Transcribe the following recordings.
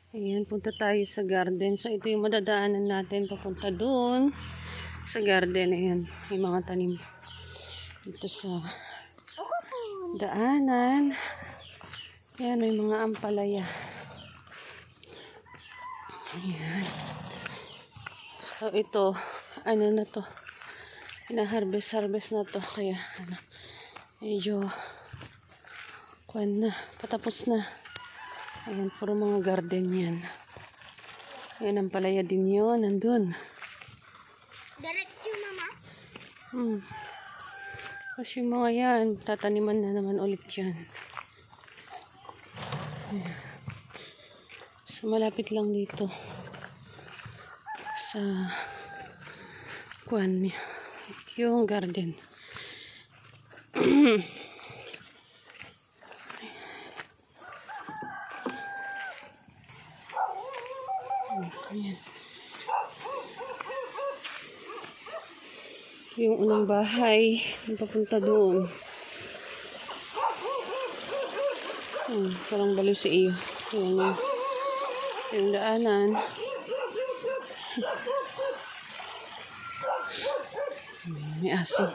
Ayan, punta tayo sa garden. So, ito yung madadaanan natin papunta doon sa garden. Ayan, may mga tanim dito sa daanan. Ayan, may mga ampalaya. Ayan. So, ito, ano na to? Pina-harvest na to. Kaya, medyo kuwan na, patapos na. Ayan, puro mga garden yan. Ayan, ang palaya din yun, nandun. Diretso, mama? Kasi yung mga yan, tataniman na naman ulit yan. Ayan. So, malapit lang dito. Sa kuwan, yung garden. Ayan. Yung unang bahay, papunta doon. Parang baliw si iyo. Ayan yung daanan. May aso.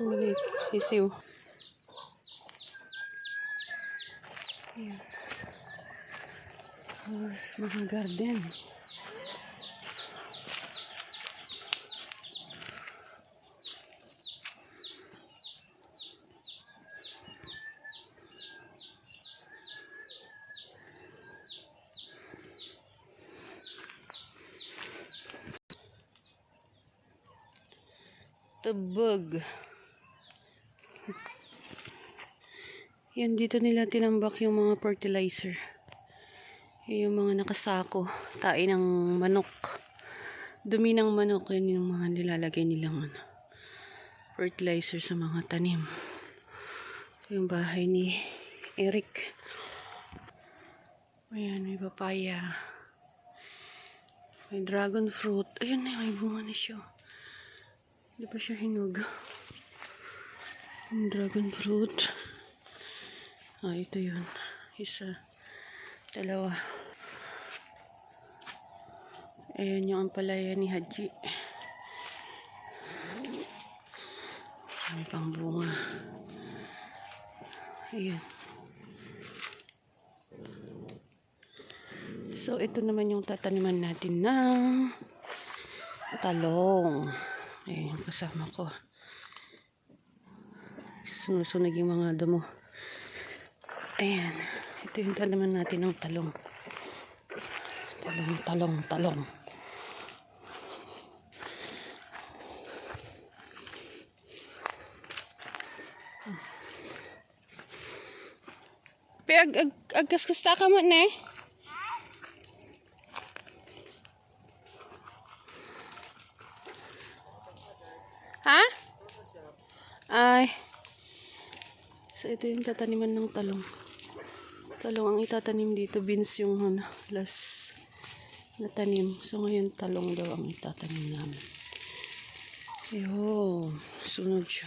Maliit, sisiw. Ayan. Tapos mga garden. Tubog. Yan, dito nila tinambak yung mga fertilizer. Yung mga nakasako. Tae ng manok. Dumi ng manok. Yan yung mga nilalagay nilang fertilizer sa mga tanim. Yung bahay ni Eric. Ayan, may papaya. May dragon fruit. Ayan na, may bunga na siya. Hindi pa siya hinog. Yung dragon fruit. Ito yun. Isa. Dalawa. Ayan yung ampalaya ni Haji. May pang bunga. Ayan. So, ito naman yung tataniman natin ng talong. Ayan yung kasama ko. Sunusunog yung mga damo. Ayan. Ito yung taniman natin ng talong. Talong. Agkas-kasta ka mo na eh. Ha? Ay. So, ito yung tataniman ng talong. Talong ang itatanim dito. Beans yung last na tanim. So, ngayon talong daw ang itatanim namin. Ayun. Sunod siya.